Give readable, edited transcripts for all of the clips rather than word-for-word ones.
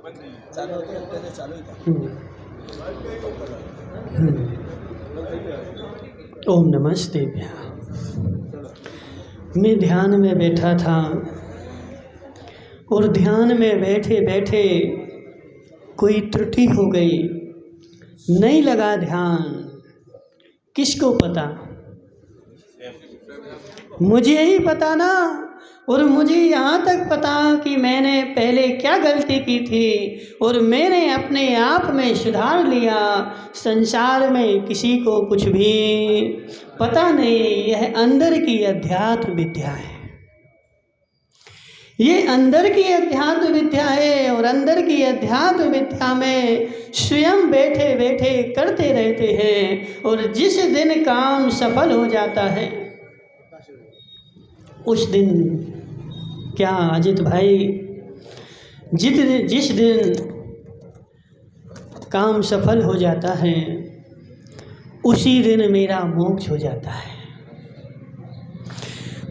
ओम नमस्ते। मैं ध्यान में बैठा था और ध्यान में बैठे बैठे कोई त्रुटि हो गई, नहीं लगा ध्यान। किसको पता? मुझे ही पता ना। और मुझे यहाँ तक पता कि मैंने पहले क्या गलती की थी और मैंने अपने आप में सुधार लिया। संसार में किसी को कुछ भी पता नहीं। यह अंदर की अध्यात्म विद्या है। ये अंदर की अध्यात्म विद्या है और अंदर की अध्यात्म विद्या में स्वयं बैठे बैठे करते रहते हैं। और जिस दिन काम सफल हो जाता है उस दिन क्या अजित भाई, जिस दिन काम सफल हो जाता है उसी दिन मेरा मोक्ष हो जाता है।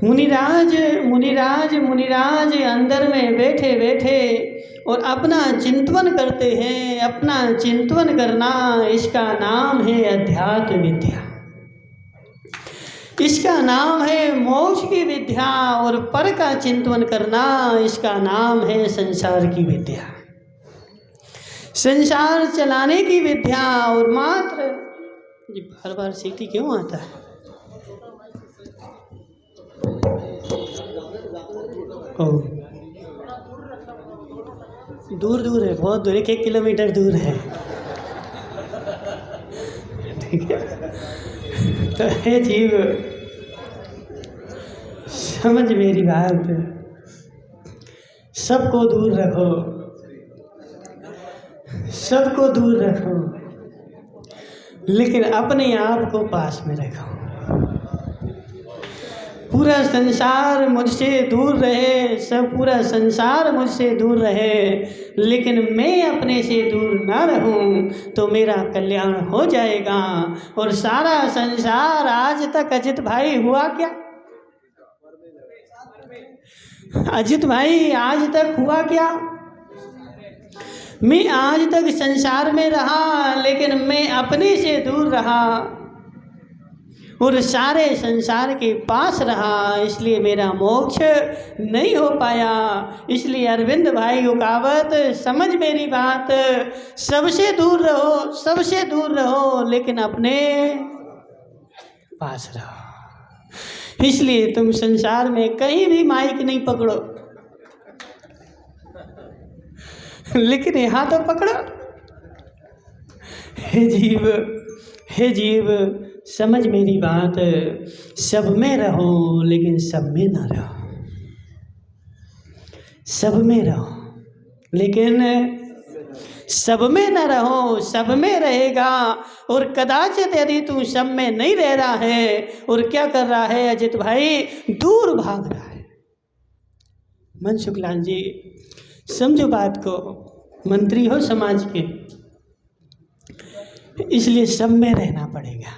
मुनिराज मुनिराज मुनिराज अंदर में बैठे बैठे और अपना चिंतन करते हैं। अपना चिंतन करना, इसका नाम है अध्यात्म विद्या। इसका नाम है मोक्ष की विद्या। और पर का चिंतन करना, इसका नाम है संसार की विद्या, संसार चलाने की विद्या। और मात्र बार बार सीटी क्यों आता है? दूर दूर है, बहुत दूर, 1 किलोमीटर दूर है। ठीक है, तो हे जीव समझ मेरी बात। सबको दूर रखो, सबको दूर रखो, लेकिन अपने आप को पास में रखो। पूरा संसार मुझसे दूर रहे, सब पूरा संसार मुझसे दूर रहे, लेकिन मैं अपने से दूर ना रहूं तो मेरा कल्याण हो जाएगा। और सारा संसार आज तक अजित भाई हुआ क्या? अजित भाई आज तक हुआ क्या? मैं आज तक संसार में रहा, लेकिन मैं अपने से दूर रहा और सारे संसार के पास रहा, इसलिए मेरा मोक्ष नहीं हो पाया। इसलिए अरविंद भाई को कहावत, समझ मेरी बात, सबसे दूर रहो, सबसे दूर रहो, लेकिन अपने पास रहो। इसलिए तुम संसार में कहीं भी माइक नहीं पकड़ो, लेकिन यहाँ तो पकड़ो। हे जीव, हे जीव, समझ मेरी बात, सब में रहो लेकिन सब में ना रहो। सब में रहो लेकिन सब में न रहो। सब में रहेगा और कदाचित यदि तू सब में नहीं रह रहा है और क्या कर रहा है अजित भाई, दूर भाग रहा है। मन शुक्लान जी समझो बात को, मंत्री हो समाज के, इसलिए सब में रहना पड़ेगा।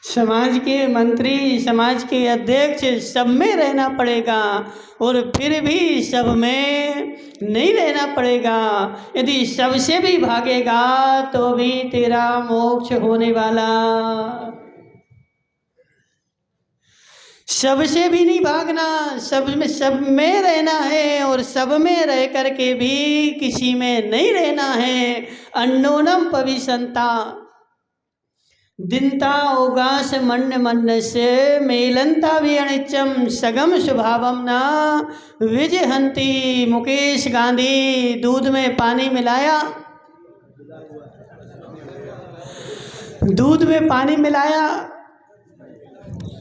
समाज के मंत्री, समाज के अध्यक्ष, सब में रहना पड़ेगा। और फिर भी सब में नहीं रहना पड़ेगा। यदि सबसे भी भागेगा तो भी तेरा मोक्ष होने वाला। सबसे भी नहीं भागना, सब में रहना है। और सब में रह करके भी किसी में नहीं रहना है। अन्नोनम पविसंता दिनता उगास मन्न मन से मेलंता भी अनिचम सगम स्वभावम ना विजहंती। मुकेश गांधी दूध में पानी मिलाया, दूध में पानी मिलाया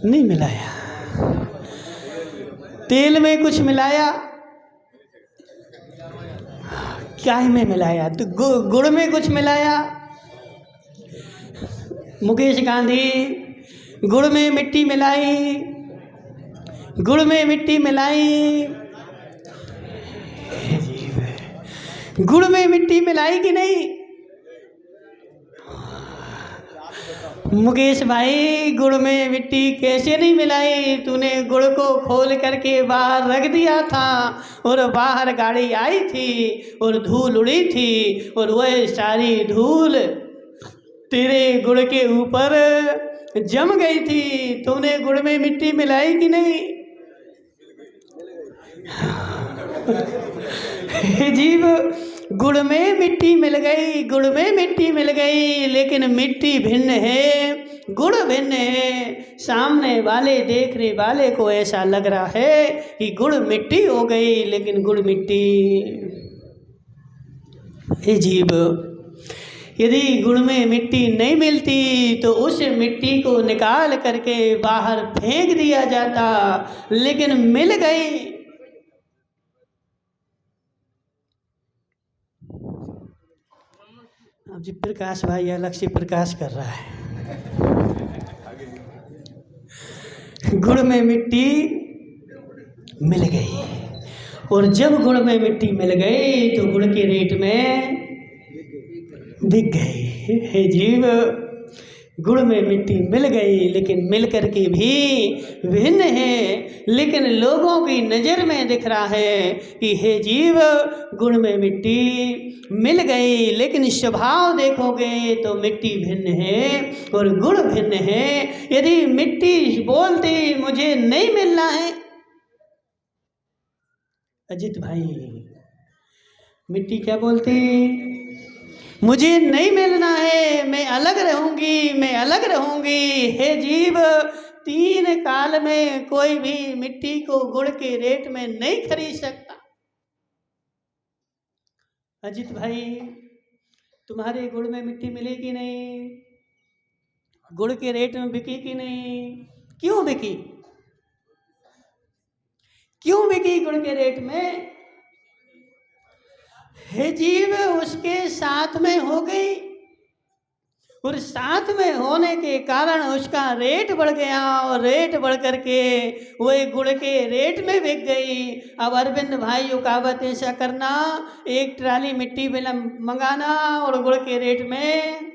नहीं मिलाया, तेल में कुछ मिलाया, क्या में मिलाया, तो गुड़ में कुछ मिलाया। मुकेश गांधी गुड़ में मिट्टी मिलाई, गुड़ में मिट्टी मिलाई, गुड़ में मिट्टी मिलाई कि नहीं? मुकेश भाई, गुड़ में मिट्टी कैसे नहीं मिलाई? तूने गुड़ को खोल करके बाहर रख दिया था और बाहर गाड़ी आई थी और धूल उड़ी थी और वह सारी धूल तेरे गुड़ के ऊपर जम गई थी। तूने गुड़ में मिट्टी मिलाई कि नहीं? हे जीव, गुड़ में मिट्टी मिल गई, गुड़ में मिट्टी मिल गई, लेकिन मिट्टी भिन्न है, गुड़ भिन्न है। सामने वाले देखने वाले को ऐसा लग रहा है कि गुड़ मिट्टी हो गई, लेकिन गुड़ मिट्टी। हे जीव, यदि गुड़ में मिट्टी नहीं मिलती तो उस मिट्टी को निकाल करके बाहर फेंक दिया जाता, लेकिन मिल गई। अब जी प्रकाश भाई अलग से प्रकाश कर रहा है। गुड़ में मिट्टी मिल गई, और जब गुड़ में मिट्टी मिल गई तो गुड़ के रेट में बिक गई। हे जीव, गुड़ में मिट्टी मिल गई, लेकिन मिल करके भी भिन्न है। लेकिन लोगों की नज़र में दिख रहा है कि हे जीव, गुड़ में मिट्टी मिल गई, लेकिन स्वभाव देखोगे तो मिट्टी भिन्न है और गुड़ भिन्न है। यदि मिट्टी बोलती मुझे नहीं मिलना है, अजित भाई, मिट्टी क्या बोलती? मुझे नहीं मिलना है, मैं अलग रहूंगी, मैं अलग रहूंगी। हे जीव, 3 काल में कोई भी मिट्टी को गुड़ के रेट में नहीं खरीद सकता। अजित भाई, तुम्हारे गुड़ में मिट्टी मिली कि नहीं? गुड़ के रेट में बिकी कि नहीं? क्यों बिकी? क्यों बिकी गुड़ के रेट में? हे जीव, उसके साथ में हो गई, और साथ में होने के कारण उसका रेट बढ़ गया, और रेट बढ़ करके वही गुड़ के रेट में बिक गई। अब अरविंद भाई उकावत ऐसा करना, 1 ट्राली मिट्टी मंगाना और गुड़ के रेट में।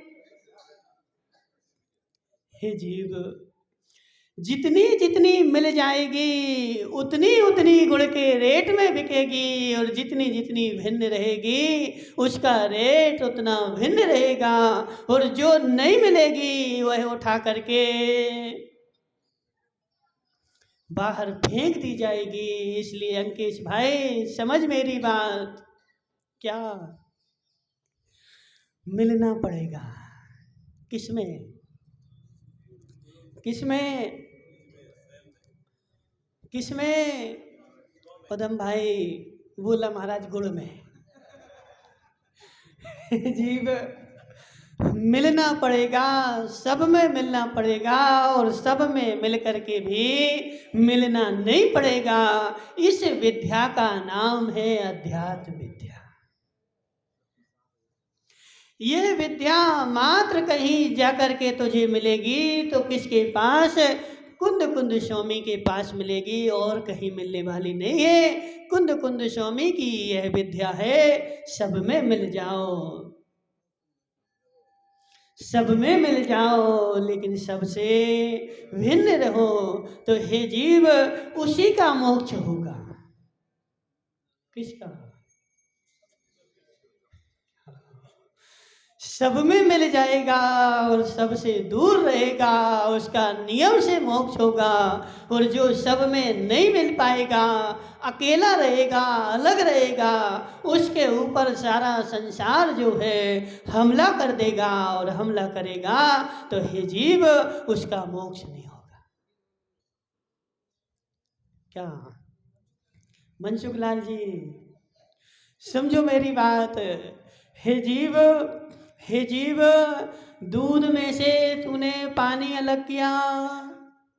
हे जीव, जितनी जितनी मिल जाएगी उतनी उतनी गुड़ के रेट में बिकेगी, और जितनी जितनी भिन्न रहेगी उसका रेट उतना भिन्न रहेगा, और जो नहीं मिलेगी वह उठा करके बाहर फेंक दी जाएगी। इसलिए अंकेश भाई, समझ मेरी बात। क्या मिलना पड़ेगा? किसमें? किसमें? किसमें? पदम भाई बोला महाराज, गुड़ में। जीव, मिलना पड़ेगा, सब में मिलना पड़ेगा, और सब में मिल करके भी मिलना नहीं पड़ेगा। इस विद्या का नाम है अध्यात्म विद्या। ये विद्या मात्र कहीं जाकर के तुझे मिलेगी तो किसके पास? कुंद कुंद स्वामी के पास मिलेगी, और कहीं मिलने वाली नहीं है। कुंद कुंद स्वामी की यह विद्या है, सब में मिल जाओ, सब में मिल जाओ, लेकिन सबसे भिन्न रहो। तो हे जीव, उसी का मोक्ष होगा। किसका? सब में मिल जाएगा और सबसे दूर रहेगा, उसका नियम से मोक्ष होगा। और जो सब में नहीं मिल पाएगा, अकेला रहेगा, अलग रहेगा, उसके ऊपर सारा संसार जो है हमला कर देगा, और हमला करेगा तो हे जीव, उसका मोक्ष नहीं होगा। क्या मनसुख लाल जी, समझो मेरी बात। हे जीव, हे जीव, दूध में से तूने पानी अलग किया।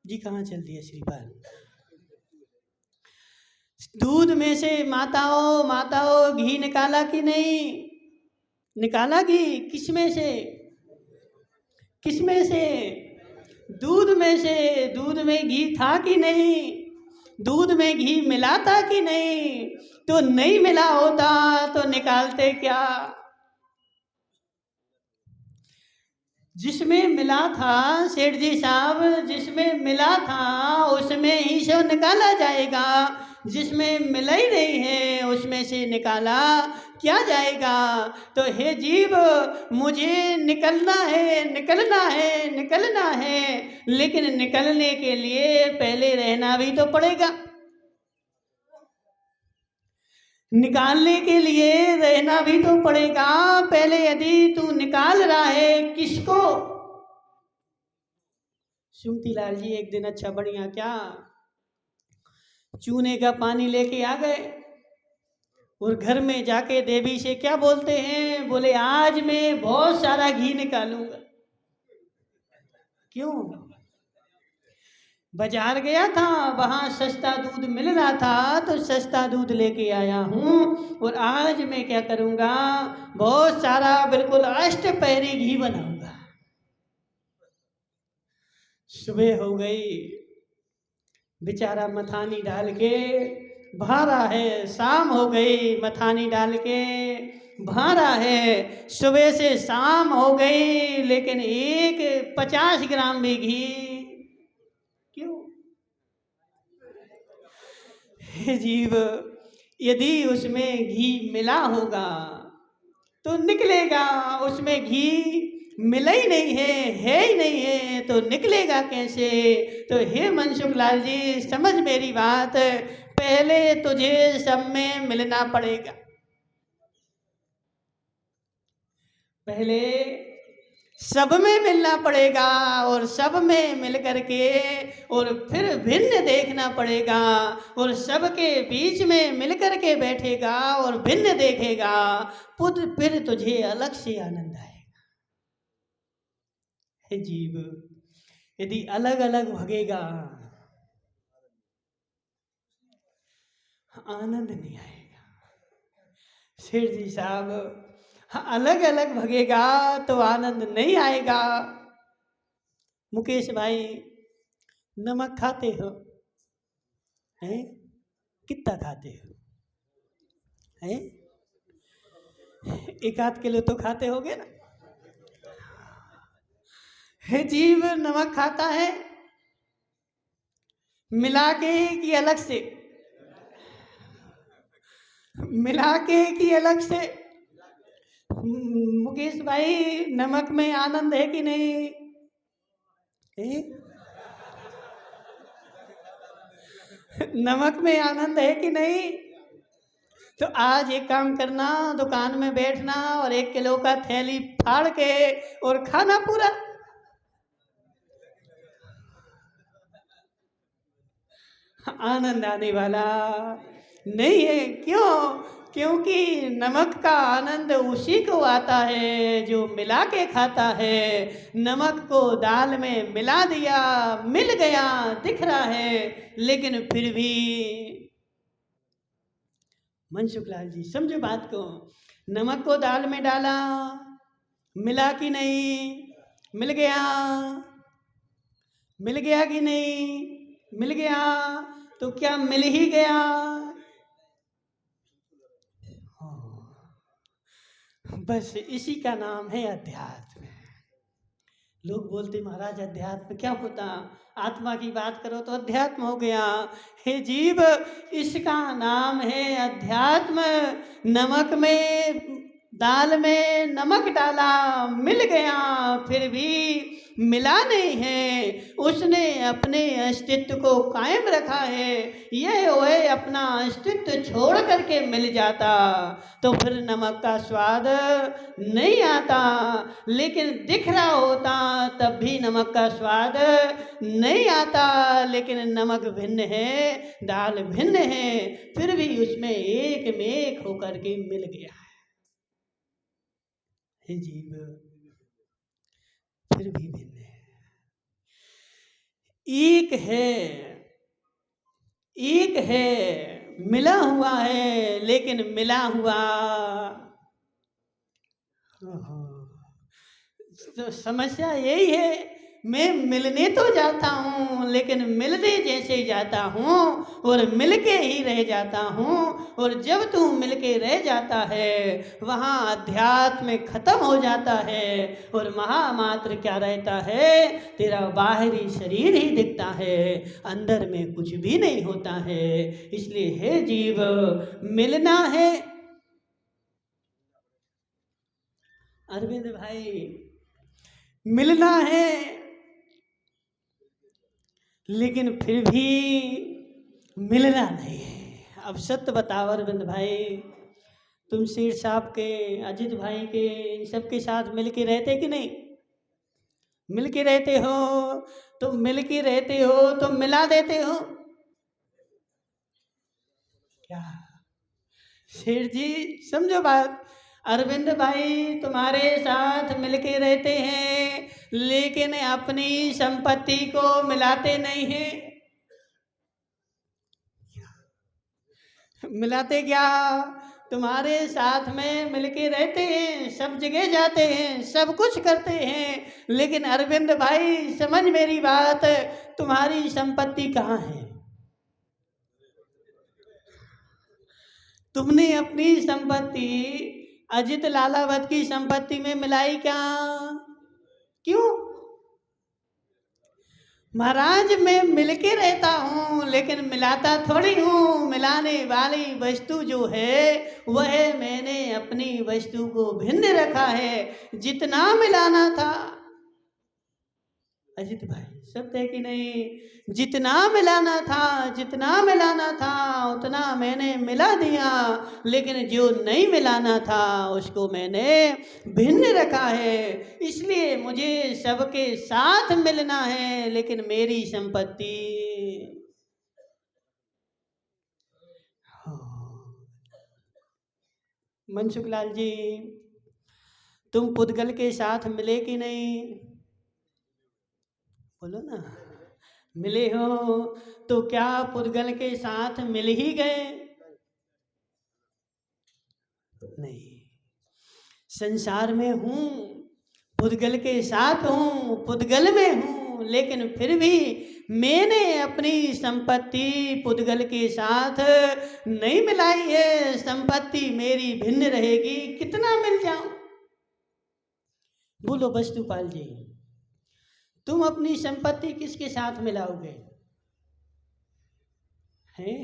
जी कहाँ चल दिया श्रीपाल? दूध में से माताओं घी निकाला कि नहीं निकाला? घी किस में से? किस में से? दूध में से। दूध में घी था कि नहीं? दूध में घी मिला था कि नहीं? तो नहीं मिला होता तो निकालते क्या? जिसमें मिला था सेठ जी साहब, जिसमें मिला था उसमें ही से निकाला जाएगा, जिसमें मिला ही नहीं है उसमें से निकाला क्या जाएगा। तो हे जीव, मुझे निकलना है, निकलना है, निकलना है, लेकिन निकलने के लिए पहले रहना भी तो पड़ेगा। निकालने के लिए रहना भी तो पड़ेगा पहले। यदि तू निकाल रहा है किसको? सुमती लाल जी एक दिन अच्छा बढ़िया क्या चूने का पानी लेके आ गए और घर में जाके देवी से क्या बोलते हैं, बोले आज मैं बहुत सारा घी निकालूंगा। क्यों? बाजार गया था, वहां सस्ता दूध मिल रहा था तो सस्ता दूध लेके आया हूं और आज मैं क्या करूंगा, बहुत सारा बिल्कुल अष्टपहरी घी बनाऊंगा। सुबह हो गई, बेचारा मथानी डाल के भारा है, शाम हो गई, मथानी डाल के भारा है, सुबह से शाम हो गई, लेकिन एक 50 ग्राम भी घी। क्यों? हे जीव, यदि उसमें घी मिला होगा तो निकलेगा, उसमें घी मिला ही नहीं है ही नहीं है तो निकलेगा कैसे। तो हे मनसुख लाल जी समझ मेरी बात, पहले तुझे सब में मिलना पड़ेगा, पहले सब में मिलना पड़ेगा और सब में मिल करके और फिर भिन्न देखना पड़ेगा और सबके बीच में मिल करके बैठेगा और भिन्न देखेगा, फिर तुझे अलग से आनंद आएगा। हे जीव, यदि अलग अलग भगेगा आनंद नहीं आएगा। शेर जी साहब, अलग अलग भगेगा तो आनंद नहीं आएगा। मुकेश भाई नमक खाते हो? हैं? कितना खाते हो? हैं? 1-8 किलो तो खाते होगे ना। है जीव नमक खाता है मिला के कि अलग से? मिला के कि अलग से? मुकेश भाई नमक में आनंद है कि नहीं है? नमक में आनंद है कि नहीं? तो आज एक काम करना, दुकान में बैठना और 1 किलो का थैली फाड़ के और खाना पूरा। आनंद आने वाला नहीं है। क्यों? क्योंकि नमक का आनंद उसी को आता है जो मिला के खाता है। नमक को दाल में मिला दिया, मिल गया, दिख रहा है, लेकिन फिर भी मनसुख लाल जी समझो बात को, नमक को दाल में डाला, मिला कि नहीं? मिल गया, मिल गया कि नहीं? मिल गया। तो क्या मिल ही गया? बस इसी का नाम है अध्यात्म। लोग बोलते महाराज अध्यात्म क्या होता, आत्मा की बात करो तो अध्यात्म हो गया। हे जीव, इसका नाम है अध्यात्म। नमक में, दाल में नमक डाला, मिल गया, फिर भी मिला नहीं है, उसने अपने अस्तित्व को कायम रखा है। यह वो अपना अस्तित्व छोड़ करके मिल जाता तो फिर नमक का स्वाद नहीं आता, लेकिन दिख रहा होता तब भी नमक का स्वाद नहीं आता। लेकिन नमक भिन्न है, दाल भिन्न है, फिर भी उसमें एक में एक होकर के मिल गया है। हे जीव, फिर भी भिन्न है। एक है, एक है, मिला हुआ है, लेकिन मिला हुआ तो समस्या यही है, मैं मिलने तो जाता हूँ लेकिन मिलने जैसे जाता हूँ और मिलके ही रह जाता हूँ। और जब तू मिलके रह जाता है वहाँ अध्यात्म खत्म हो जाता है और महामात्र क्या रहता है, तेरा बाहरी शरीर ही दिखता है, अंदर में कुछ भी नहीं होता है। इसलिए हे जीव, मिलना है। अरविंद भाई, मिलना है लेकिन फिर भी मिलना नहीं है। अब सत्य बताओ अरविंद भाई, तुम शेर साहब के, अजित भाई के, इन सब के साथ मिल के रहते कि नहीं? मिल के रहते हो? तो मिल के रहते हो तो मिला देते हो क्या? शेर जी समझो बात, अरविंद भाई तुम्हारे साथ मिलके रहते हैं लेकिन अपनी संपत्ति को मिलाते नहीं हैं। मिलाते क्या? तुम्हारे साथ में मिलके रहते हैं, सब जगह जाते हैं, सब कुछ करते हैं, लेकिन अरविंद भाई समझ मेरी बात, तुम्हारी संपत्ति कहाँ है? तुमने अपनी संपत्ति अजित लालावत की संपत्ति में मिलाई क्या? क्यों? महाराज मैं मिलके रहता हूँ लेकिन मिलाता थोड़ी हूँ। मिलाने वाली वस्तु जो है वह मैंने अपनी वस्तु को भिन्न रखा है। जितना मिलाना था, अजित भाई सत्य है कि नहीं? जितना मिलाना था, जितना मिलाना था उतना मैंने मिला दिया, लेकिन जो नहीं मिलाना था उसको मैंने भिन्न रखा है। इसलिए मुझे सबके साथ मिलना है लेकिन मेरी संपत्ति। मनसुख लाल जी, तुम पुद्गल के साथ मिले कि नहीं? बोलो ना। मिले हो तो क्या पुद्गल के साथ मिल ही गए? नहीं। संसार में हूँ, पुद्गल के साथ हूँ, पुद्गल में हूँ, लेकिन फिर भी मैंने अपनी संपत्ति पुद्गल के साथ नहीं मिलाई है। संपत्ति मेरी भिन्न रहेगी, कितना मिल जाऊं? बोलो वस्तुपाल जी, तुम अपनी संपत्ति किसके साथ मिलाओगे? हैं?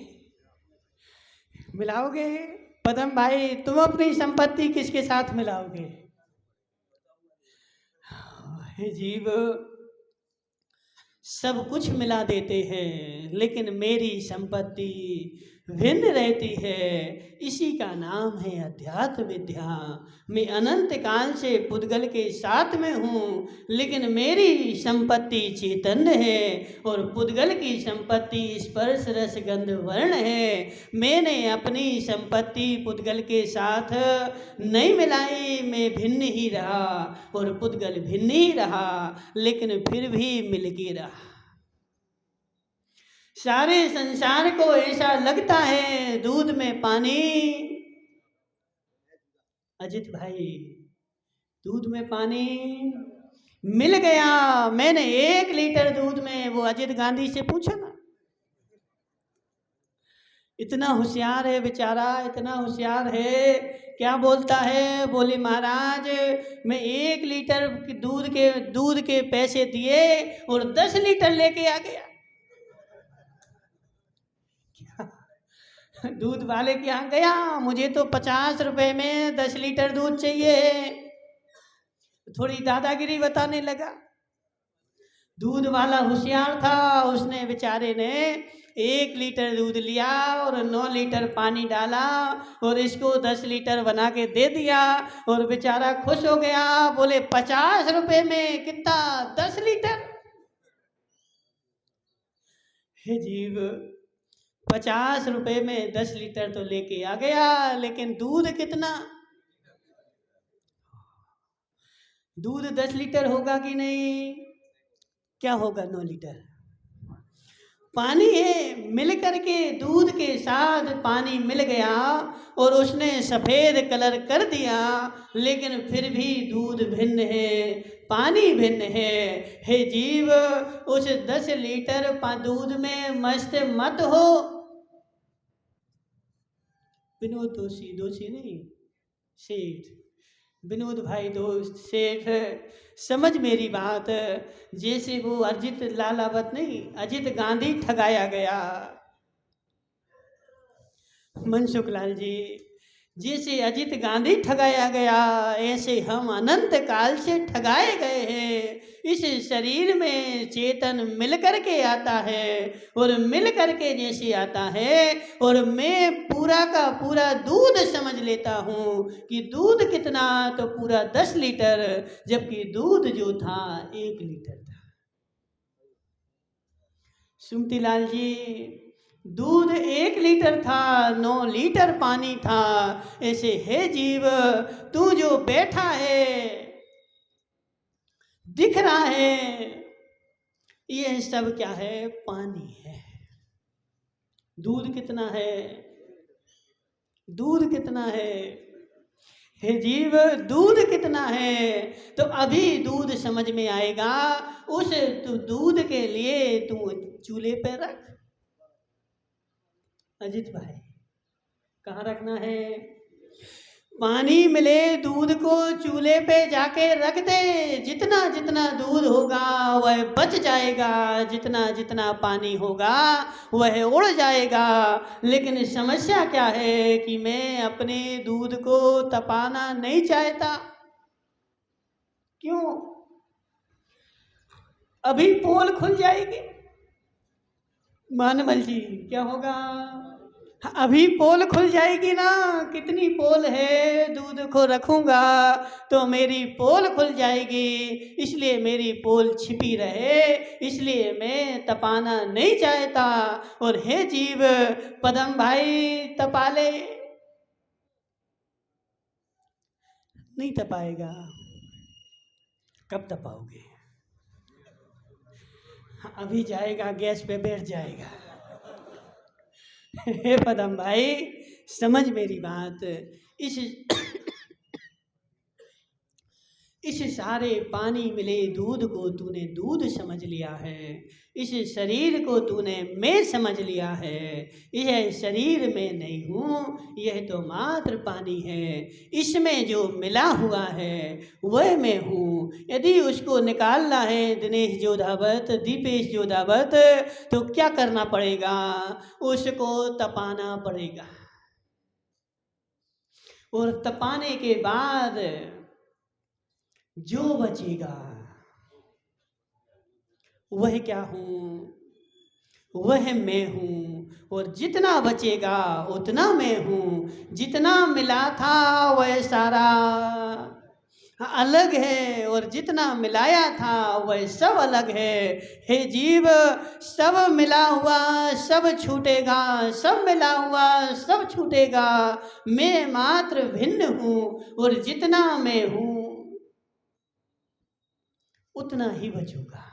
मिलाओगे? पदम भाई तुम अपनी संपत्ति किसके साथ मिलाओगे? हे जीव, सब कुछ मिला देते हैं लेकिन मेरी संपत्ति भिन्न रहती है। इसी का नाम है अध्यात्म विद्या। मैं अनंत काल से पुद्गल के साथ में हूँ लेकिन मेरी संपत्ति चैतन्य है और पुद्गल की संपत्ति स्पर्श रस गंध वर्ण है। मैंने अपनी संपत्ति पुद्गल के साथ नहीं मिलाई, मैं भिन्न ही रहा और पुद्गल भिन्न ही रहा, लेकिन फिर भी मिल के रहा। सारे संसार को ऐसा लगता है दूध में पानी। अजित भाई, दूध में पानी मिल गया। मैंने 1 लीटर दूध में, वो अजित गांधी से पूछा ना, इतना होशियार है बेचारा, इतना होशियार है, क्या बोलता है? बोले महाराज मैं 1 लीटर दूध के पैसे दिए और 10 लीटर लेके आ गया। दूध वाले के यहाँ गया, मुझे तो 50 रुपए में 10 लीटर दूध चाहिए। थोड़ी दादागिरी बताने लगा। दूध वाला होशियार था, उसने बेचारे ने 1 लीटर दूध लिया और 9 लीटर पानी डाला और इसको 10 लीटर बना के दे दिया और बेचारा खुश हो गया। बोले 50 रुपए में कितना? 10 लीटर। हे जीव, 50 रुपए में 10 लीटर तो लेके आ गया, लेकिन दूध कितना? दूध 10 लीटर होगा कि नहीं? क्या होगा? 9 लीटर। पानी है, मिल करके दूध के साथ पानी मिल गया और उसने सफ़ेद कलर कर दिया, लेकिन फिर भी दूध भिन्न है, पानी भिन्न है। हे जीव, उस 10 लीटर दूध में मस्त मत हो। विनोद दोषी, दोषी नहीं, सेठ विनोद भाई दोस्त सेठ, समझ मेरी बात। जैसे वो अजित लालावत नहीं, अजित गांधी ठगाया गया, मनसुख लाल जी, जैसे अजित गांधी ठगाया गया, ऐसे हम अनंत काल से ठगाए गए हैं। इस शरीर में चेतन मिल करके आता है, और मिल करके जैसे आता है, और मैं पूरा का पूरा दूध समझ लेता हूँ कि दूध कितना, तो पूरा 10 लीटर, जबकि दूध जो था 1 लीटर था। सुमती लाल जी, दूध 1 लीटर था, 9 लीटर पानी था। ऐसे हे जीव, तू जो बैठा है, दिख रहा है, ये सब क्या है? पानी है। दूध कितना है? दूध कितना है? हे जीव, दूध कितना है? तो अभी दूध समझ में आएगा। उस दूध के लिए तू चूल्हे पे रख। अजित भाई, कहाँ रखना है? पानी मिले दूध को चूल्हे पे जाके रख दे। जितना जितना दूध होगा वह बच जाएगा, जितना जितना पानी होगा वह उड़ जाएगा। लेकिन समस्या क्या है कि मैं अपने दूध को तपाना नहीं चाहता। क्यों? अभी पोल खुल जाएगी। मानमल जी, क्या होगा? अभी पोल खुल जाएगी ना। कितनी पोल है? दूध को रखूंगा तो मेरी पोल खुल जाएगी, इसलिए मेरी पोल छिपी रहे, इसलिए मैं तपाना नहीं चाहता। और हे जीव, पदम भाई तपा ले। नहीं तपाएगा। कब तपाओगे? अभी जाएगा, गैस पे बैठ जाएगा। हे पदम भाई, समझ मेरी बात। इस सारे पानी मिले दूध को तूने दूध समझ लिया है। इस शरीर को तूने मैं समझ लिया है। यह शरीर में नहीं हूँ, यह तो मात्र पानी है। इसमें जो मिला हुआ है वह मैं हूँ। यदि उसको निकालना है दिनेश जोधावत, दीपेश जोधावत, तो क्या करना पड़ेगा? उसको तपाना पड़ेगा, और तपाने के बाद जो बचेगा वह क्या हूँ? वह मैं हूँ। और जितना बचेगा उतना मैं हूँ। जितना मिला था वह सारा अलग है, और जितना मिलाया था वह सब अलग है। हे जीव, सब मिला हुआ सब छूटेगा, सब मिला हुआ सब छूटेगा। मैं मात्र भिन्न हूँ, और जितना मैं हूँ उतना ही बचूंगा।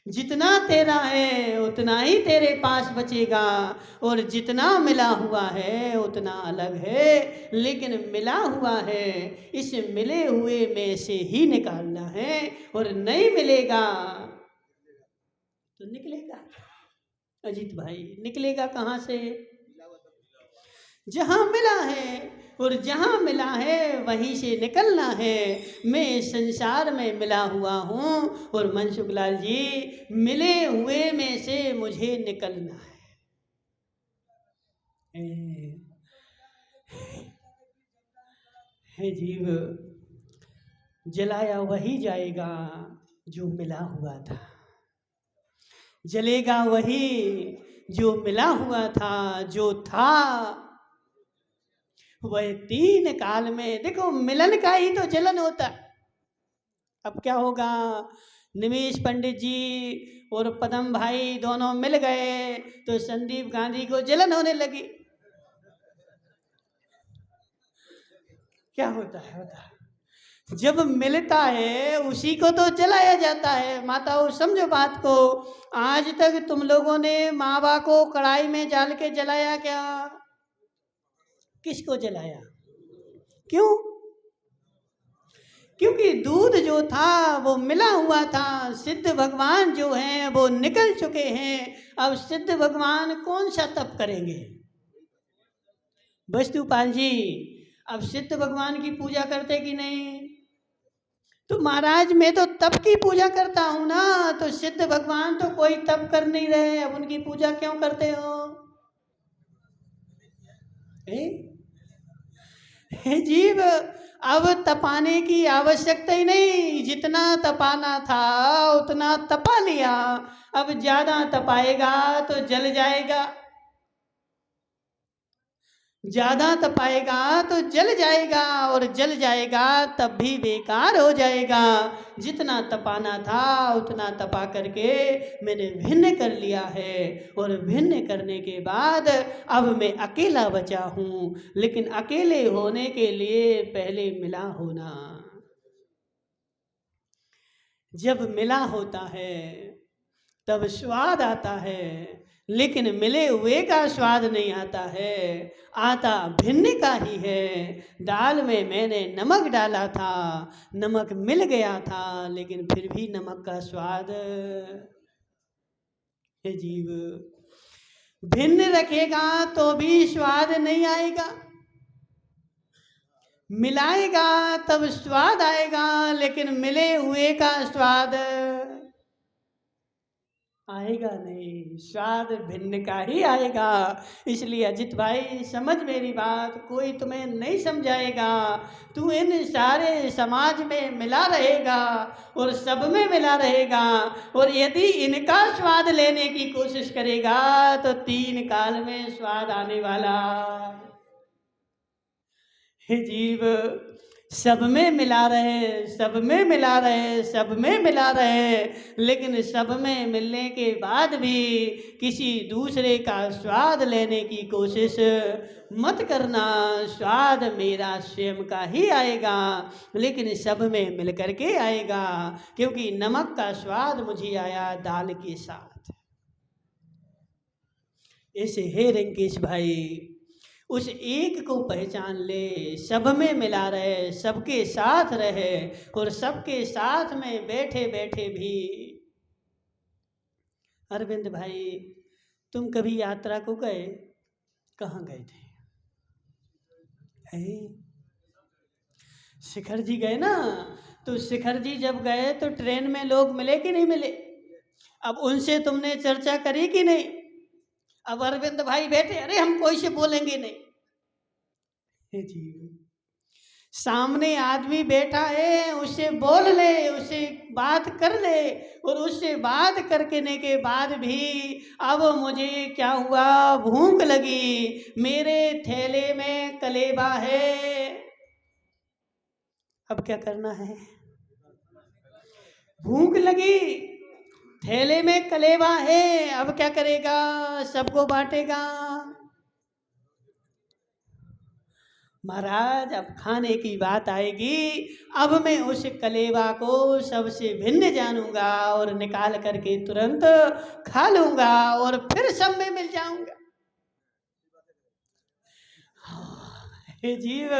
जितना तेरा है उतना ही तेरे पास बचेगा, और जितना मिला हुआ है उतना अलग है। लेकिन मिला हुआ है, इस मिले हुए में से ही निकालना है, और नहीं मिलेगा तो निकलेगा। अजीत भाई, निकलेगा कहाँ से? जहाँ मिला है, और जहाँ मिला है वहीं से निकलना है। मैं इस संसार में मिला हुआ हूँ, और मनसुख लाल जी, मिले हुए में से मुझे निकलना है जीव। जलाया वही जाएगा जो मिला हुआ था, जलेगा वही जो मिला हुआ था, जो था वह 3 काल में। देखो, मिलन का ही तो जलन होता। अब क्या होगा? निमेश पंडित जी और पदम भाई दोनों मिल गए तो संदीप गांधी को जलन होने लगी। क्या होता है? जब मिलता है उसी को तो जलाया जाता है। माताओं समझो बात को। आज तक तुम लोगों ने मावा को कढ़ाई में डाल के जलाया क्या? किसको जलाया? क्यों? क्योंकि दूध जो था वो मिला हुआ था। सिद्ध भगवान जो हैं वो निकल चुके हैं। अब सिद्ध भगवान कौन सा तप करेंगे? वस्तुपाल जी, अब सिद्ध भगवान की पूजा करते कि नहीं? तो महाराज मैं तो तप की पूजा करता हूं ना। तो सिद्ध भगवान तो कोई तप कर नहीं रहे, अब उनकी पूजा क्यों करते हो? हे जीव, अब तपाने की आवश्यकता ही नहीं। जितना तपाना था उतना तपा लिया। अब ज्यादा तपाएगा तो जल जाएगा। ज्यादा तपाएगा तो जल जाएगा, और जल जाएगा तब भी बेकार हो जाएगा। जितना तपाना था उतना तपा करके मैंने भिन्न कर लिया है, और भिन्न करने के बाद अब मैं अकेला बचा हूँ। लेकिन अकेले होने के लिए पहले मिला होना। जब मिला होता है तब स्वाद आता है, लेकिन मिले हुए का स्वाद नहीं आता है, आता भिन्न का ही है। दाल में मैंने नमक डाला था, नमक मिल गया था, लेकिन फिर भी नमक का स्वाद है जीव। भिन्न रखेगा तो भी स्वाद नहीं आएगा, मिलाएगा तब स्वाद आएगा, लेकिन मिले हुए का स्वाद आएगा नहीं। स्वाद भिन्न का ही आएगा। इसलिए अजित भाई समझ मेरी बात, कोई तुम्हें नहीं समझाएगा। तू इन सारे समाज में मिला रहेगा और सब में मिला रहेगा, और यदि इनका स्वाद लेने की कोशिश करेगा तो 3 काल में स्वाद आने वाला। हे जीव, सब में मिला रहे, सब में मिला रहे, सब में मिला रहे, लेकिन सब में मिलने के बाद भी किसी दूसरे का स्वाद लेने की कोशिश मत करना। स्वाद मेरा स्वयं का ही आएगा, लेकिन सब में मिल करके आएगा। क्योंकि नमक का स्वाद मुझे आया दाल के साथ। ऐसे हे रंकेश भाई, उस एक को पहचान ले, सब में मिला रहे, सबके साथ रहे, और सबके साथ में बैठे बैठे भी। अरविंद भाई, तुम कभी यात्रा को गए? कहाँ गए थे? शिखर जी गए ना। तो शिखर जी जब गए तो ट्रेन में लोग मिले कि नहीं मिले? अब उनसे तुमने चर्चा करी कि नहीं? अब अरविंद भाई बैठे, अरे हम कोई से बोलेंगे नहीं। सामने आदमी बैठा है, उससे बोल ले, उससे बात कर ले, और उससे बात करने के बाद भी अब मुझे क्या हुआ, भूख लगी, मेरे थैले में कलेबा है। अब क्या करना है? भूख लगी, थैले में कलेबा है, अब क्या करेगा? सबको बांटेगा। महाराज, अब खाने की बात आएगी, अब मैं उस कलेवा को सबसे भिन्न जानूंगा और निकाल करके तुरंत खा लूंगा, और फिर सब में मिल जाऊंगा। हे जीव,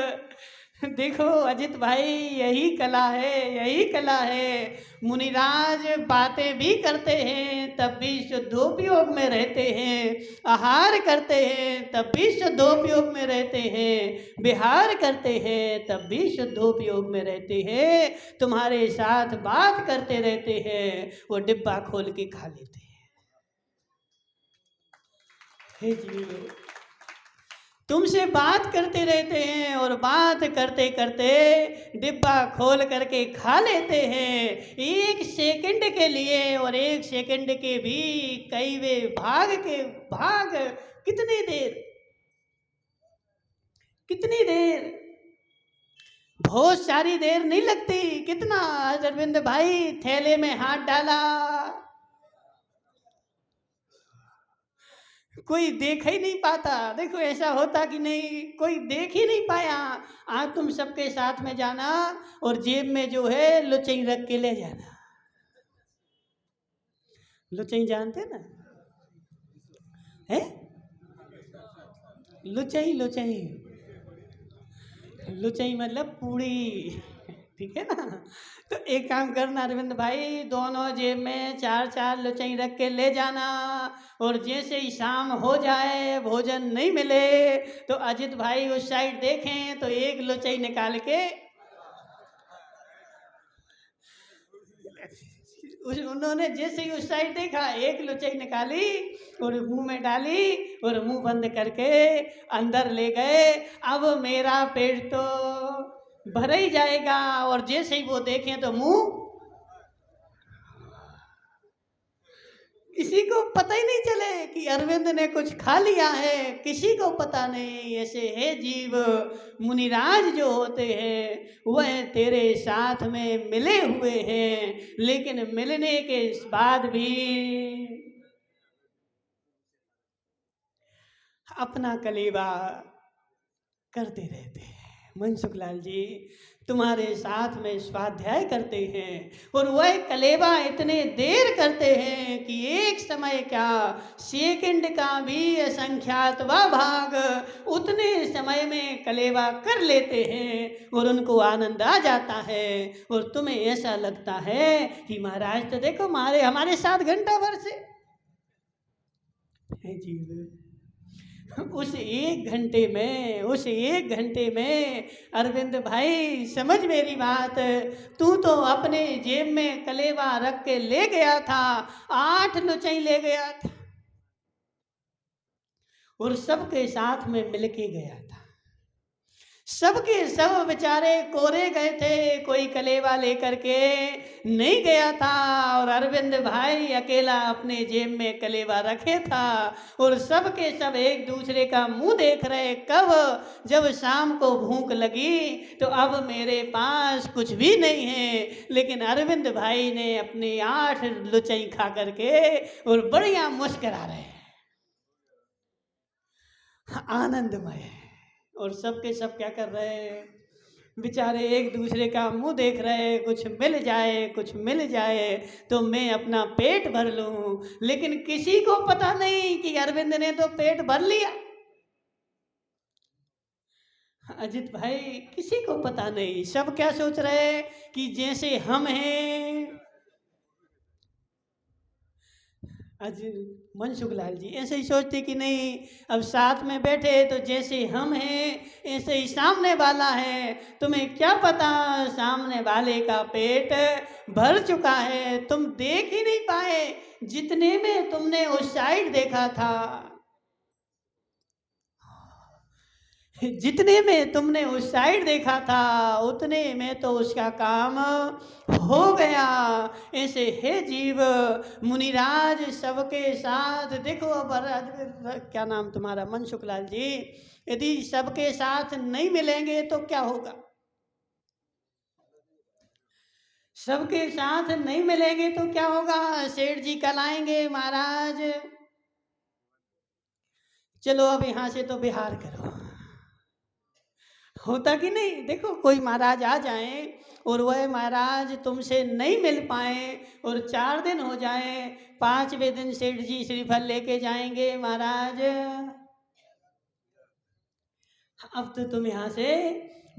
देखो अजित भाई, यही कला है, यही कला है। मुनिराज बातें भी करते हैं तब भी शुद्धोपयोग में रहते हैं, आहार करते हैं तब भी शुद्धोपयोग में रहते हैं, विहार करते हैं तब भी शुद्धोपयोग में रहते हैं। तुम्हारे साथ बात करते रहते हैं, वो डिब्बा खोल के खा लेते हैं। हे जीव, तुमसे बात करते रहते हैं, और बात करते करते डिब्बा खोल करके खा लेते हैं। 1 सेकंड के लिए, और 1 सेकंड के भी कईवे भाग कितनी देर, कितनी देर, बहुत सारी देर नहीं लगती। कितना? अरविंद भाई थैले में हाथ डाला, कोई देख ही नहीं पाता। देखो ऐसा होता कि नहीं, कोई देख ही नहीं पाया। आज तुम सबके साथ में जाना और जेब में जो है लुचई रख के ले जाना। लुचई जानते ना है? लुचई लुचई लुचई मतलब पूड़ी, ठीक है ना। तो एक काम करना अरविंद भाई, दोनों जेब में चार चार लुचई रख के ले जाना, और जैसे ही शाम हो जाए भोजन नहीं मिले तो अजित भाई उस साइड देखें तो एक लुचई निकाल के उन्होंने जैसे ही उस साइड देखा एक लुचई निकाली और मुंह में डाली और मुंह बंद करके अंदर ले गए। अब मेरा पेट तो भर ही जाएगा, और जैसे ही वो देखें तो मुंह, किसी को पता ही नहीं चले कि अरविंद ने कुछ खा लिया है, किसी को पता नहीं। ऐसे है जीव मुनिराज जो होते हैं वह तेरे साथ में मिले हुए हैं, लेकिन मिलने के बाद भी अपना कलेवा करते रहते हैं। मनसुख लाल जी तुम्हारे साथ में स्वाध्याय करते हैं और वह कलेवा इतने देर करते हैं कि एक समय क्या सेकंड का भी असंख्यातवा भाग उतने समय में कलेवा कर लेते हैं और उनको आनंद आ जाता है। और तुम्हें ऐसा लगता है कि महाराज तो देखो हमारे साथ घंटा भर से है जीव। उस एक घंटे में अरविंद भाई समझ मेरी बात, तू तो अपने जेब में कलेवा रख के ले गया था, 8 लुचई ले गया था और सबके साथ में मिल के गया था। सबके सब बेचारे कोरे गए थे, कोई कलेवा लेकर के नहीं गया था, और अरविंद भाई अकेला अपने जेब में कलेवा रखे था। और सबके सब एक दूसरे का मुंह देख रहे, कब? जब शाम को भूख लगी तो अब मेरे पास कुछ भी नहीं है, लेकिन अरविंद भाई ने अपनी 8 लुचई खा करके और बढ़िया मुस्कुरा रहे हैं, आनंदमय। और सबके सब क्या कर रहे हैं? बेचारे एक दूसरे का मुंह देख रहे, कुछ मिल जाए तो मैं अपना पेट भर लूं। लेकिन किसी को पता नहीं कि अरविंद ने तो पेट भर लिया। अजित भाई किसी को पता नहीं, सब क्या सोच रहे कि जैसे हम हैं। आज मनसुख लाल जी ऐसे ही सोचते कि नहीं, अब साथ में बैठे तो जैसे हम हैं ऐसे ही सामने वाला है। तुम्हें क्या पता सामने वाले का पेट भर चुका है, तुम देख ही नहीं पाए। जितने में तुमने उस साइड देखा था, जितने में तुमने उस साइड देखा था उतने में तो उसका काम हो गया। ऐसे है जीव मुनिराज सबके साथ। देखो अब क्या नाम तुम्हारा? मनसुख लाल जी, यदि सबके साथ नहीं मिलेंगे तो क्या होगा? सबके साथ नहीं मिलेंगे तो क्या होगा? सेठ जी कल आएंगे, महाराज चलो अब यहाँ से तो बिहार करो। होता कि नहीं? देखो कोई महाराज आ जाए और वह महाराज तुमसे नहीं मिल पाए और 4 दिन हो जाए, 5वें दिन सेठ जी श्रीफल लेके जाएंगे, महाराज अब तो तुम यहाँ से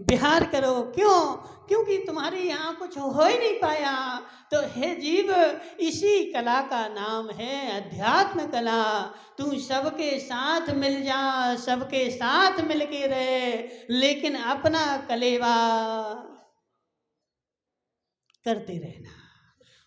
बिहार करो। क्यों? क्योंकि तुम्हारे यहाँ कुछ हो ही नहीं पाया। तो हे जीव, इसी कला का नाम है अध्यात्म कला। तू सबके साथ मिल जा, सबके साथ मिल के रहे, लेकिन अपना कलेवा करते रहना।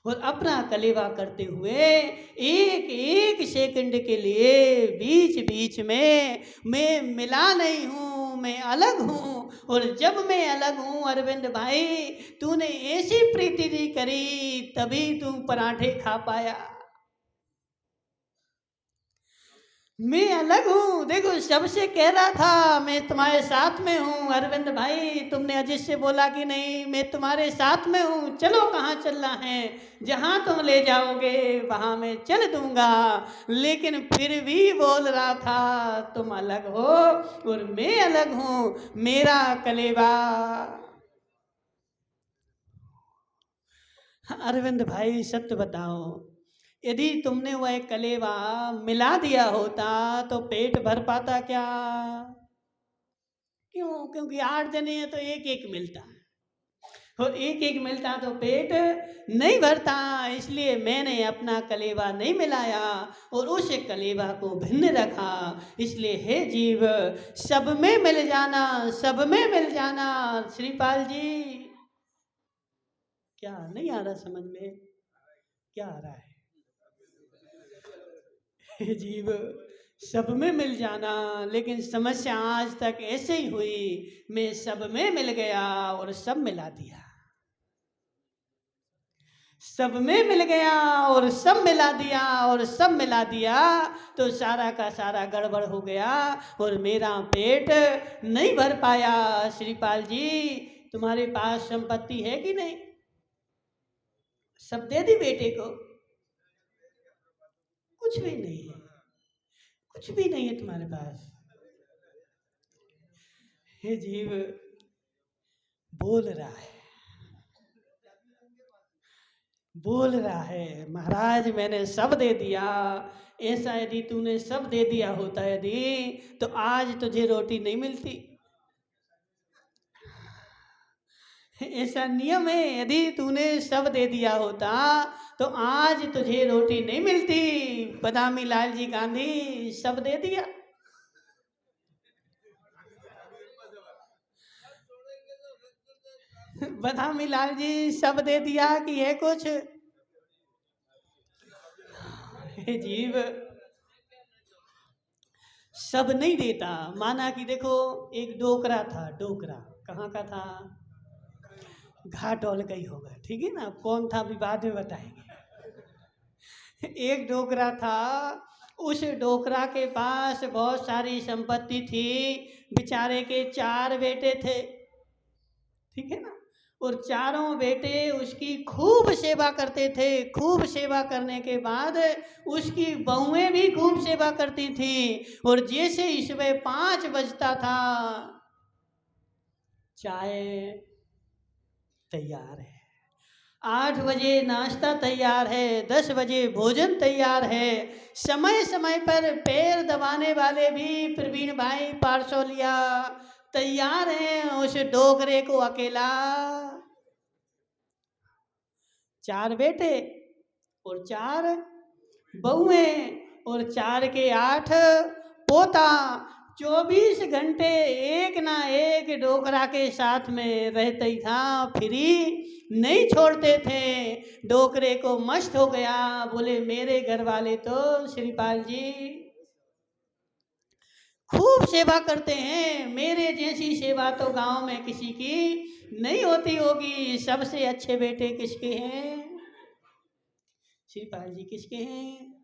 और अपना कलेवा करते हुए एक एक सेकंड के लिए बीच बीच में मैं मिला नहीं हूँ, मैं अलग हूँ। और जब मैं अलग हूँ अरविंद भाई, तूने ऐसी प्रीति करी तभी तू पराठे खा पाया। मैं अलग हूँ। देखो सबसे कह रहा था मैं तुम्हारे साथ में हूँ। अरविंद भाई तुमने अजीत से बोला कि नहीं मैं तुम्हारे साथ में हूँ, चलो कहाँ चलना है, जहाँ तुम ले जाओगे वहाँ मैं चल दूंगा। लेकिन फिर भी बोल रहा था तुम अलग हो और मैं अलग हूँ, मेरा कलेवा। अरविंद भाई सत्य बताओ, यदि तुमने वह कलेवा मिला दिया होता तो पेट भर पाता क्या? क्यों? क्योंकि 8 जने हैं तो एक एक मिलता, और एक एक मिलता तो पेट नहीं भरता। इसलिए मैंने अपना कलेवा नहीं मिलाया और उस कलेवा को भिन्न रखा। इसलिए हे जीव, सब में मिल जाना, सब में मिल जाना। श्रीपाल जी, क्या नहीं आ रहा समझ में? क्या आ रहा है? हे जीव, सब में मिल जाना। लेकिन समस्या आज तक ऐसे ही हुई, मैं सब में मिल गया और सब मिला दिया। सब में मिल गया और सब मिला दिया, और सब मिला दिया तो सारा का सारा गड़बड़ हो गया और मेरा पेट नहीं भर पाया। श्रीपाल जी, तुम्हारे पास संपत्ति है कि नहीं? सब दे दी बेटे को? कुछ भी नहीं है, कुछ भी नहीं है तुम्हारे पास। हे जीव, बोल रहा है, बोल रहा है महाराज मैंने सब दे दिया। ऐसा यदि तूने सब दे दिया होता यदि, तो आज तुझे रोटी नहीं मिलती। ऐसा नियम है, यदि तूने सब दे दिया होता तो आज तुझे रोटी नहीं मिलती। बदामी लाल जी गांधी सब दे दिया। बदामी लाल जी सब दे दिया कि है कुछ? हे जीव, सब नहीं देता। माना कि देखो एक डोकरा था, डोकरा कहाँ का था? घाटोल का ही होगा, ठीक है ना? कौन था अभी बाद में बताएंगे। एक डोकरा था, उस डोकरा के पास बहुत सारी संपत्ति थी। बेचारे के 4 बेटे थे, ठीक है ना? और चारों बेटे उसकी खूब सेवा करते थे। खूब सेवा करने के बाद उसकी बहुएं भी खूब सेवा करती थी। और जैसे ही सुबह 5 बजता था, चाय तैयार है, 8 बजे नाश्ता तैयार है, 10 बजे भोजन तैयार है। समय समय पर पैर दबाने वाले भी प्रवीण भाई पारसोलिया तैयार हैं उस डोगरे को अकेला। 4 बेटे और 4 बहुएं और 4 के 8 पोता। 24 घंटे एक ना एक डोकरा के साथ में रहते ही था, फ्री नहीं छोड़ते थे। डोकरे को मस्त हो गया, बोले मेरे घर वाले तो श्रीपाल जी खूब सेवा करते हैं, मेरे जैसी सेवा तो गांव में किसी की नहीं होती होगी। सबसे अच्छे बेटे किसके हैं? श्रीपाल जी किसके हैं?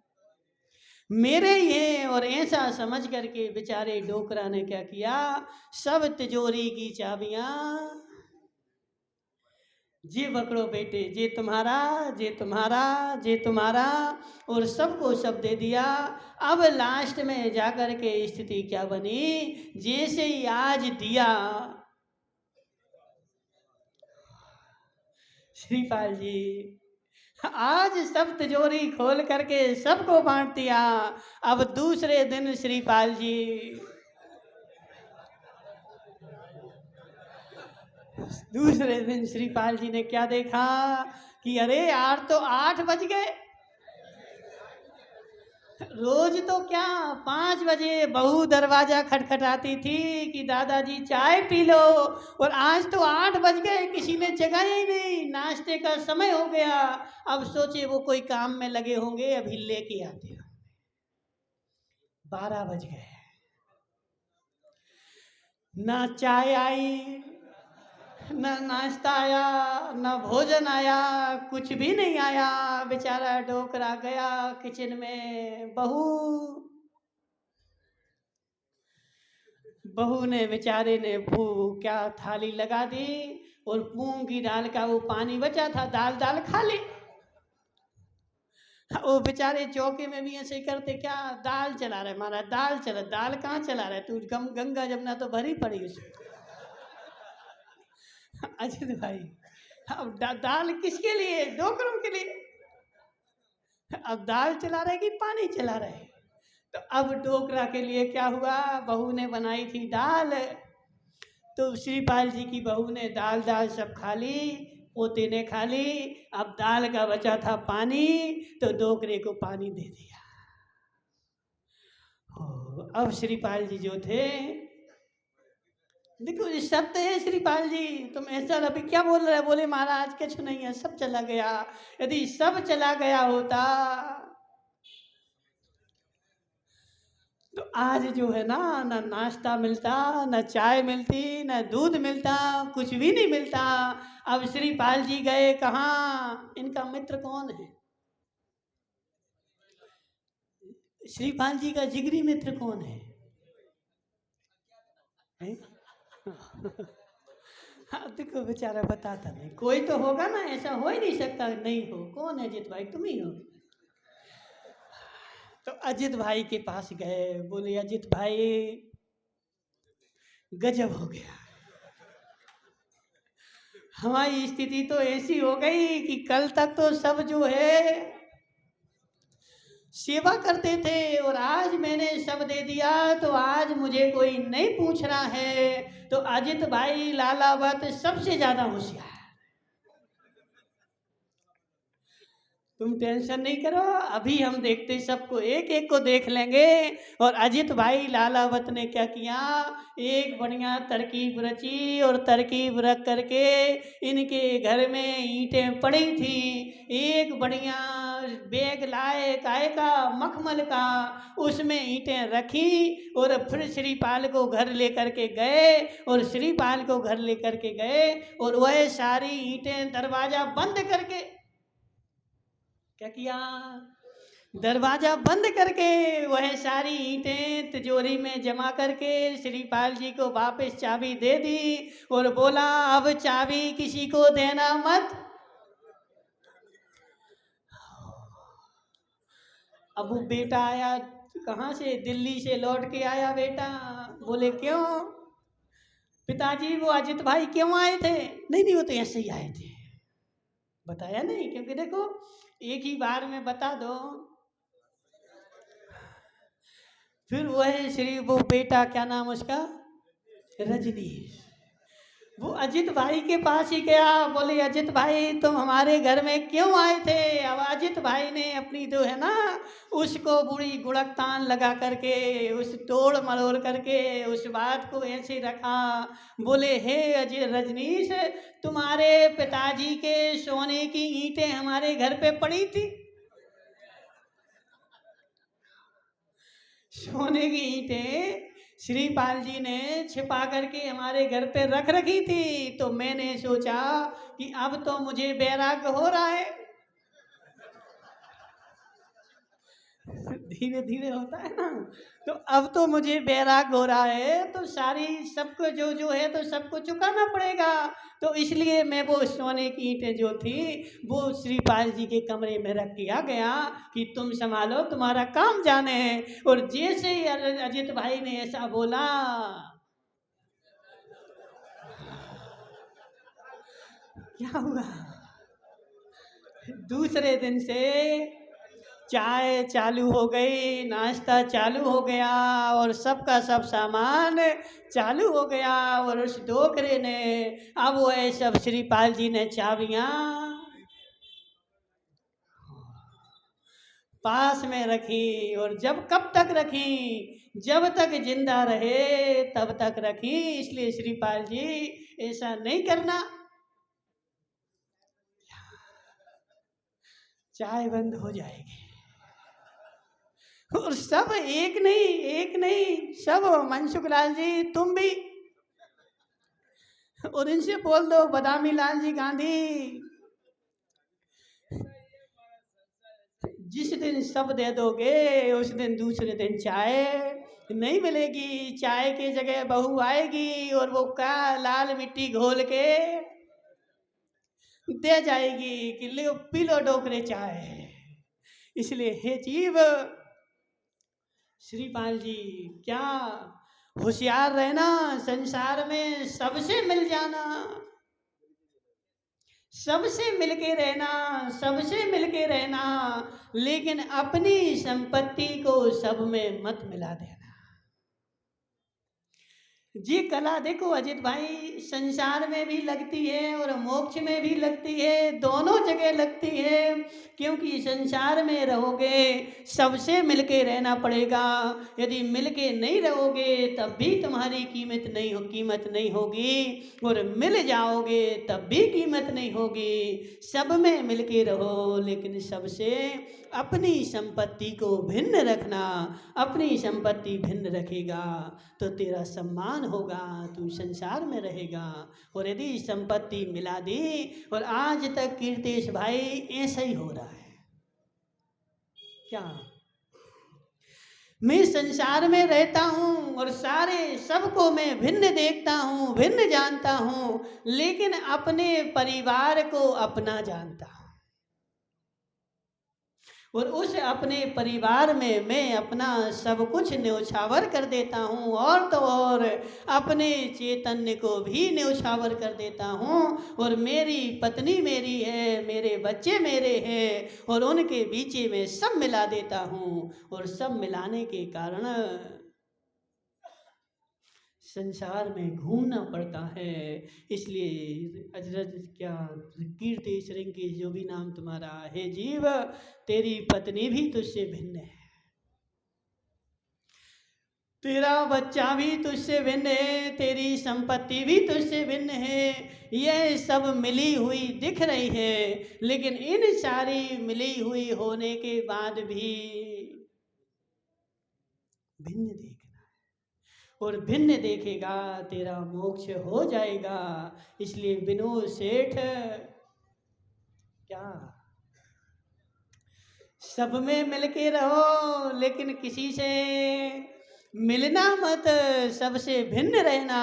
मेरे ही हैं। और ऐसा समझ करके बेचारे डोकरा ने क्या किया, सब तिजोरी की चाबियां, जे पकड़ो बेटे, जे तुम्हारा, जे तुम्हारा, जे तुम्हारा, और सबको सब दे दिया। अब लास्ट में जाकर के स्थिति क्या बनी, जैसे ही आज दिया, श्रीपाल जी आज सब तिजोरी खोल करके सबको बांट दिया। अब दूसरे दिन श्रीपाल जी, दूसरे दिन श्रीपाल जी ने क्या देखा कि अरे यार तो 8 बज गए। रोज तो क्या 5 बजे बहू दरवाजा खटखटाती थी कि दादाजी चाय पी लो, और आज तो 8 बज गए, किसी ने जगाया ही नहीं, नाश्ते का समय हो गया। अब सोचे वो कोई काम में लगे होंगे, अभी लेके आते हो। 12 बज गए, ना चाय आई, न नाश्ता आया, न भोजन आया, कुछ भी नहीं आया। बेचारा डोकरा गया किचन में, बहू बहू ने बेचारे ने वो क्या थाली लगा दी और मूंग की दाल का वो पानी बचा था, दाल दाल खा ली। वो बेचारे चौके में भी ऐसे ही करते, क्या दाल चला रहे महाराज, दाल चला, दाल कहाँ चला रहे तू, गंगा जमुना तो भरी पड़ी उसमें। अजित भाई अब दाल किसके लिए, डोकरों के लिए। अब दाल चला रहे कि पानी चला रहे। तो अब डोकरा के लिए क्या हुआ, बहू ने बनाई थी दाल, तो श्रीपाल जी की बहू ने दाल दाल सब खा ली, पोते ने खा ली। अब दाल का बचा था पानी, तो डोकरे को पानी दे दिया। अब श्रीपाल जी जो थे, देखो ये सत्य है श्रीपाल जी, तुम ऐसा अभी क्या बोल रहे, बोले महाराज कुछ नहीं है, सब चला गया। यदि सब चला गया होता तो आज जो है ना, ना नाश्ता मिलता, ना चाय मिलती, ना दूध मिलता, कुछ भी नहीं मिलता। अब श्रीपाल जी गए कहाँ, इनका मित्र कौन है, श्रीपाल जी का जिगरी मित्र कौन है? हाँ देखो बेचारा बताता नहीं, कोई तो होगा ना, ऐसा हो ही नहीं सकता नहीं हो। कौन है? अजित भाई तुम ही हो। तो अजित भाई के पास गए, बोले अजित भाई गजब हो गया, हमारी स्थिति तो ऐसी हो गई कि कल तक तो सब जो है सेवा करते थे, और आज मैंने सब दे दिया, तो आज मुझे कोई नहीं पूछ रहा है। तो अजित भाई लालावत सबसे ज्यादा होशियार, तुम टेंशन नहीं करो, अभी हम देखते सबको, एक एक को देख लेंगे। और अजित भाई लालावत ने क्या किया, एक बढ़िया तरकीब रची, और तरकीब रख करके इनके घर में ईंटें पड़ी थी, एक बढ़िया बैग लाए काय का, मखमल का, उसमें ईंटें रखी, और फिर श्रीपाल को घर लेकर के गए, और श्रीपाल को घर लेकर के गए, और वह सारी ईंटें दरवाजा बंद करके क्या किया, दरवाजा बंद करके वह सारी ईंटें तिजोरी में जमा करके श्रीपाल जी को वापस चाबी दे दी, और बोला अब चाबी किसी को देना मत। अब वो बेटा आया, कहाँ से, दिल्ली से लौट के आया बेटा, बोले क्यों पिताजी, वो अजित भाई क्यों आए थे? नहीं नहीं वो तो ऐसे ही आए थे, बताया नहीं, क्योंकि देखो एक ही बार में बता दो। फिर वह श्री वो बेटा क्या नाम उसका, रजनीश, वो अजित भाई के पास ही गया, बोले अजित भाई तुम हमारे घर में क्यों आए थे? अब अजित भाई ने अपनी जो है ना, उसको बुरी गुड़कतान लगा करके, उस तोड़ मरोड़ करके उस बात को ऐसे रखा। बोले हे अजय रजनीश, तुम्हारे पिताजी के सोने की ईंटें हमारे घर पे पड़ी थी, सोने की ईंटें श्रीपाल जी ने छिपा करके हमारे घर पे रख रखी थी, तो मैंने सोचा कि अब तो मुझे बैराग हो रहा है। धीरे धीरे होता है ना, तो अब तो मुझे बैराग हो रहा है, तो सारी सबको जो जो है तो सबको चुकाना पड़ेगा। तो इसलिए मैं वो सोने की ईंटें जो थी वो श्रीपाल जी के कमरे में रख के आ गया कि तुम संभालो, तुम्हारा काम जाने है। और जैसे ही अजित भाई ने ऐसा बोला, क्या हुआ, दूसरे दिन से चाय चालू हो गई, नाश्ता चालू हो गया, और सबका सब सामान चालू हो गया। और उस डोकरे ने अब वो सब श्रीपाल जी ने चाबियां पास में रखी, और जब कब तक रखी, जब तक जिंदा रहे तब तक रखी। इसलिए श्रीपाल जी ऐसा नहीं करना, चाय बंद हो जाएगी। और सब एक नहीं, एक नहीं, सब मनसुख लाल जी तुम भी, और इनसे बोल दो बदामी लाल जी गांधी, जिस दिन सब दे दोगे उस दिन दूसरे दिन चाय नहीं मिलेगी। चाय की जगह बहू आएगी और वो क्या लाल मिट्टी घोल के दे जाएगी कि लो पी लो डोकरे चाय। इसलिए हे जीव, श्रीपाल जी क्या होशियार रहना, संसार में सबसे मिल जाना, सबसे मिलके रहना, सबसे मिलके रहना, लेकिन अपनी संपत्ति को सब में मत मिला देना। ये कला देखो अजित भाई, संसार में भी लगती है और मोक्ष में भी लगती है, दोनों जगह लगती है। क्योंकि संसार में रहोगे सबसे मिलके रहना पड़ेगा। यदि मिलके नहीं रहोगे तब भी तुम्हारी कीमत नहीं होगी, और मिल जाओगे तब भी कीमत नहीं होगी। सब में मिलके रहो, लेकिन सबसे अपनी संपत्ति को भिन्न रखना। अपनी संपत्ति भिन्न रखेगा तो तेरा सम्मान होगा, तू संसार में रहेगा। और यदि संपत्ति मिला दी, और आज तक कीर्तेश भाई ऐसा ही हो रहा है। क्या मैं संसार में रहता हूँ और सारे सबको मैं भिन्न देखता हूँ, भिन्न जानता हूँ, लेकिन अपने परिवार को अपना जानता हूँ। और उस अपने परिवार में मैं अपना सब कुछ न्योछावर कर देता हूँ, और तो और अपने चैतन्य को भी न्योछावर कर देता हूँ। और मेरी पत्नी मेरी है, मेरे बच्चे मेरे हैं, और उनके बीच में सब मिला देता हूँ। और सब मिलाने के कारण संसार में घूमना पड़ता है। इसलिए अजरज क्या कीर्ति श्रृंगी जो भी नाम तुम्हारा है जीव, तेरी पत्नी भी तुझसे भिन्न है, तेरा बच्चा भी तुझसे भिन्न है, तेरी संपत्ति भी तुझसे भिन्न है। यह सब मिली हुई दिख रही है, लेकिन इन सारी मिली हुई होने के बाद भी भिन्न देखना है, और भिन्न देखेगा तेरा मोक्ष हो जाएगा। इसलिए विनोद सेठ क्या सब में मिलके रहो, लेकिन किसी से मिलना मत, सबसे भिन्न रहना।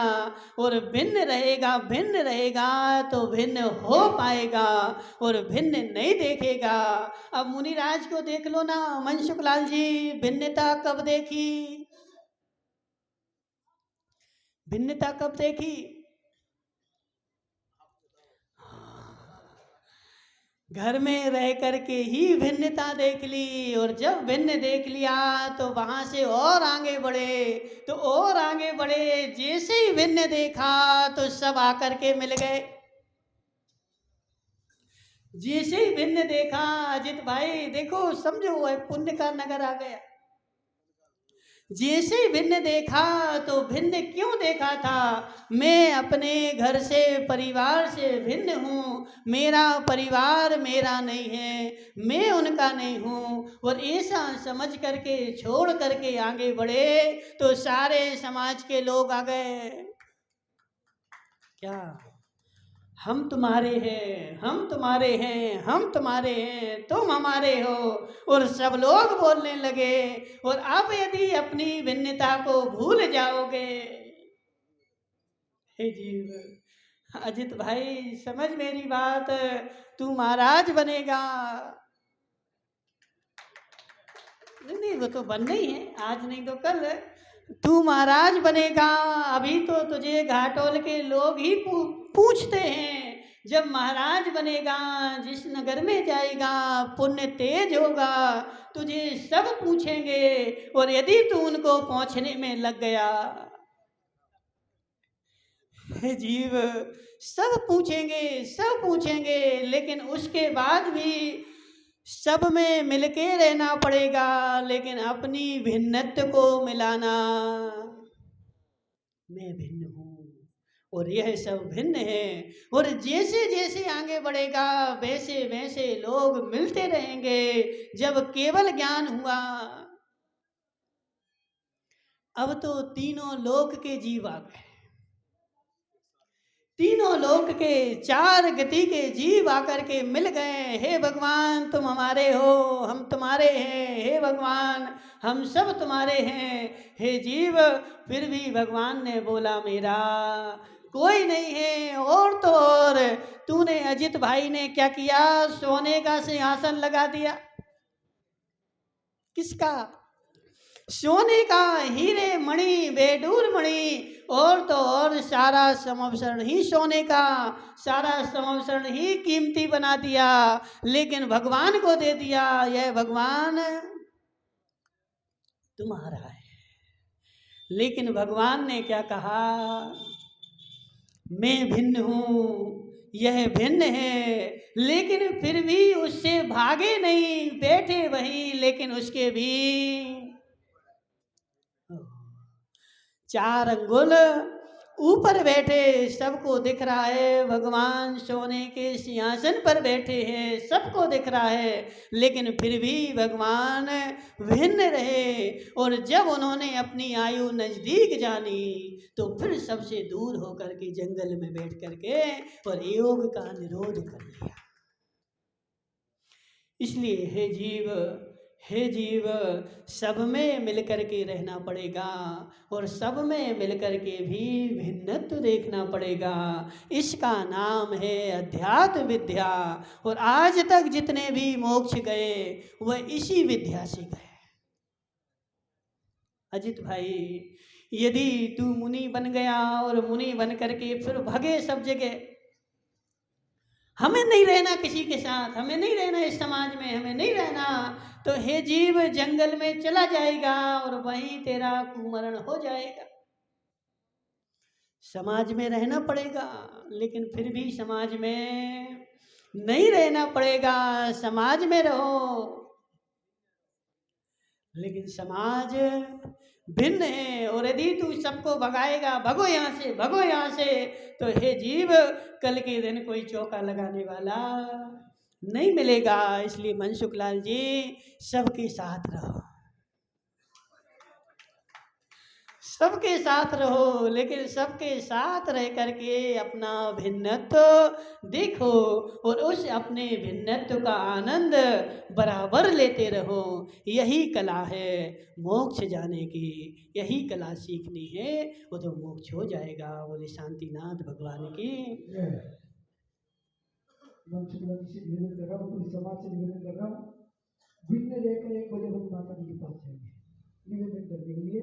और भिन्न रहेगा तो भिन्न हो पाएगा, और भिन्न नहीं देखेगा। अब मुनिराज को देख लो ना मनसुख लाल जी, भिन्नता कब देखी? भिन्नता कब देखी? घर में रह करके ही भिन्नता देख ली, और जब भिन्न देख लिया तो वहां से और आगे बढ़े, तो और आगे बढ़े। जैसे ही भिन्न देखा तो सब आकर के मिल गए। जैसे ही भिन्न देखा अजित भाई देखो, समझो वो पुण्य का नगर आ गया। जैसे भिन्न देखा तो भिन्न क्यों देखा था? मैं अपने घर से परिवार से भिन्न हूँ, मेरा परिवार मेरा नहीं है, मैं उनका नहीं हूँ। और ऐसा समझ करके छोड़ करके आगे बढ़े तो सारे समाज के लोग आ गए। क्या हम तुम्हारे हैं, हम तुम्हारे हैं, हम तुम्हारे हैं, तुम हमारे हो। और सब लोग बोलने लगे। और अब यदि अपनी भिन्नता को भूल जाओगे, हे जीव अजित भाई समझ मेरी बात, तू महाराज बनेगा। नहीं वो तो बनना ही है, आज नहीं तो कल तू महाराज बनेगा। अभी तो तुझे घाटोल के लोग ही पूछते हैं। जब महाराज बनेगा, जिस नगर में जाएगा, पुण्य तेज होगा, तुझे सब पूछेंगे। और यदि तू उनको पहुंचने में लग गया, हे जीव सब पूछेंगे, लेकिन उसके बाद भी सब में मिलके रहना पड़ेगा। लेकिन अपनी भिन्नत्व को मिलाना, मैं भिन्न हूँ और यह सब भिन्न है। और जैसे जैसे आगे बढ़ेगा वैसे वैसे लोग मिलते रहेंगे। जब केवल ज्ञान हुआ, अब तो तीनों लोक के जीव आ गए। तीनों लोक के चार गति के जीव आकर के मिल गए। हे भगवान तुम हमारे हो, हम तुम्हारे हैं। हे भगवान हम सब तुम्हारे हैं हे जीव। फिर भी भगवान ने बोला मेरा कोई नहीं है। और तो और तूने अजित भाई ने क्या किया, सोने का सिंहासन लगा दिया। किसका? सोने का, हीरे मणि बेडूर मणि, और तो और सारा समवसरण ही सोने का, सारा समवसरण ही कीमती बना दिया, लेकिन भगवान को दे दिया। यह भगवान तुम्हारा है। लेकिन भगवान ने क्या कहा, मैं भिन्न हूं, यह भिन्न है, लेकिन फिर भी उससे भागे नहीं, बैठे वही, लेकिन उसके भी 4 अंगुल ऊपर बैठे। सबको दिख रहा है भगवान सोने के सिंहासन पर बैठे हैं, सबको दिख रहा है, लेकिन फिर भी भगवान भिन्न रहे। और जब उन्होंने अपनी आयु नजदीक जानी तो फिर सबसे दूर होकर के जंगल में बैठ करके और योग का निरोध कर लिया। इसलिए हे जीव सब में मिलकर के रहना पड़ेगा और सब में मिलकर के भी भिन्नत्व देखना पड़ेगा। इसका नाम है अध्यात्म विद्या। और आज तक जितने भी मोक्ष गए वह इसी विद्या से गए। अजित भाई, यदि तू मुनि बन गया और मुनि बन करके फिर भगे सब जगह, हमें नहीं रहना किसी के साथ, हमें नहीं रहना इस समाज में, हमें नहीं रहना, तो हे जीव जंगल में चला जाएगा और वहीं तेरा कुमरण हो जाएगा। समाज में रहना पड़ेगा, लेकिन फिर भी समाज में नहीं रहना पड़ेगा। समाज में रहो, लेकिन समाज भिन्न है। और यदि तू सबको भगाएगा, भगो यहाँ से, भगो यहाँ से, तो हे जीव कल के दिन कोई चौका लगाने वाला नहीं मिलेगा। इसलिए मनसुख लाल जी सबके साथ रहो, सबके साथ रहो, लेकिन सबके साथ रह करके अपना भिन्नत्व देखो और उस अपने भिन्नत्व का आनंद बराबर लेते रहो। यही कला है मोक्ष जाने की, यही कला सीखनी है, वो तो मोक्ष हो जाएगा। बोले शांतिनाथ भगवान की। निवेदन कर रहा हूँ, पूरी समाज से निवेदन कर रहा हूँ, भिन्न रहकर एक बजे हम माता जी के पास जाएंगे निवेदन करने के लिए।